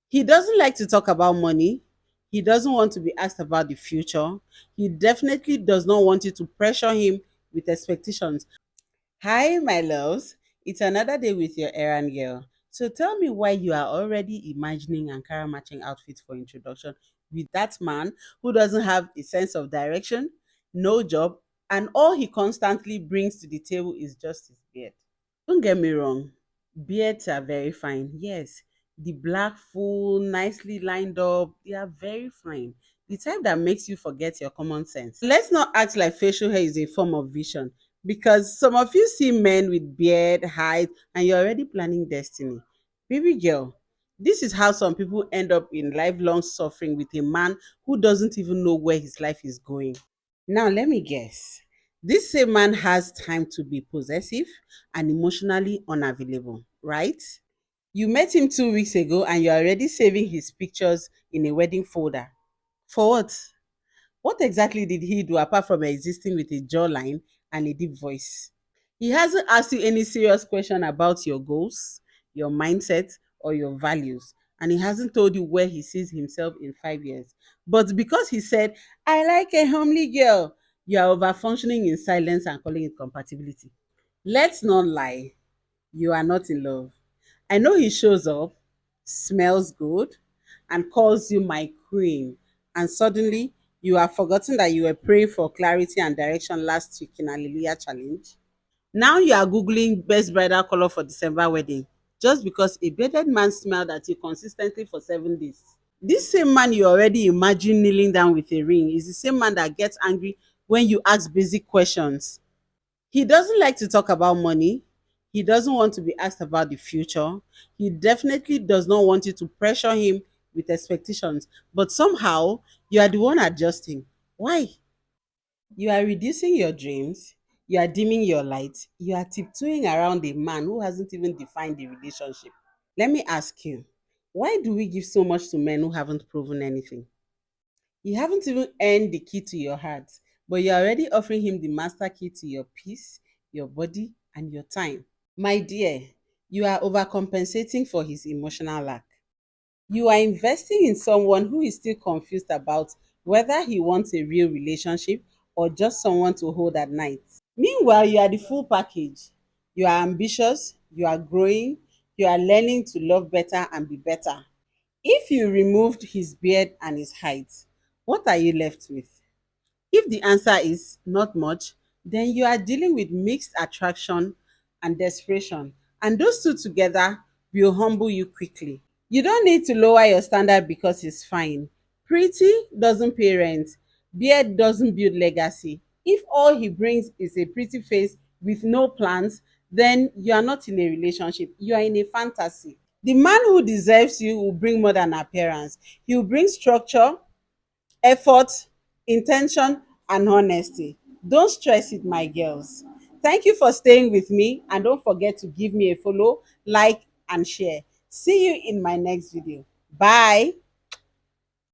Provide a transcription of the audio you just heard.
He doesn't like to talk about money. He doesn't want to be asked about the future. He definitely does not want you to pressure him with expectations. Hi, my loves. It's another day with your errand girl. So tell me why you are already imagining Ankara matching outfits for introduction with that man who doesn't have a sense of direction, no job, and all he constantly brings to the table is just his beard. Don't get me wrong, beards are very fine. Yes, the black, full, nicely lined up, they are very fine. The type that makes you forget your common sense. Let's not act like facial hair is a form of vision because some of you see men with beard, height, and you're already planning destiny. Baby girl, this is how some people end up in lifelong suffering with a man who doesn't even know where his life is going. Now, let me guess. This same man has time to be possessive and emotionally unavailable, right? You met him 2 weeks ago and you're already saving his pictures in a wedding folder. For what? What exactly did he do apart from existing with a jawline and a deep voice? He hasn't asked you any serious question about your goals, your mindset, or your values. And he hasn't told you where he sees himself in 5 years. But because he said, I like a homely girl, you are over functioning in silence and calling it compatibility. Let's not lie, you are not in love. I know he shows up, smells good, and calls you my queen. And suddenly, you have forgotten that you were praying for clarity and direction last week in Hallelujah Challenge. Now you are Googling best bridal color for December wedding just because a bearded man smiled at you consistently for 7 days. This same man you already imagine kneeling down with a ring is the same man that gets angry when you ask basic questions. He doesn't like to talk about money. He doesn't want to be asked about the future. He definitely does not want you to pressure him with expectations. But somehow, you are the one adjusting. Why? You are reducing your dreams. You are dimming your light. You are tiptoeing around a man who hasn't even defined the relationship. Let me ask you, why do we give so much to men who haven't proven anything? You haven't even earned the key to your heart, but you're already offering him the master key to your peace, your body, and your time. My dear, you are overcompensating for his emotional lack. You are investing in someone who is still confused about whether he wants a real relationship or just someone to hold at night. Meanwhile, you are the full package. You are ambitious, you are growing, you are learning to love better and be better. If you removed his beard and his height, what are you left with? If the answer is not much, then you are dealing with mixed attraction and desperation, and those two together will humble you quickly. You don't need to lower your standard because it's fine. Pretty doesn't pay rent, beard doesn't build legacy. If all he brings is a pretty face with no plans, then you are not in a relationship, you are in a fantasy. The man who deserves you will bring more than appearance. He will bring structure, effort, intention, and honesty. Don't stress it, my girls. Thank you for staying with me, and don't forget to give me a follow, like, and share. See you in my next video. Bye.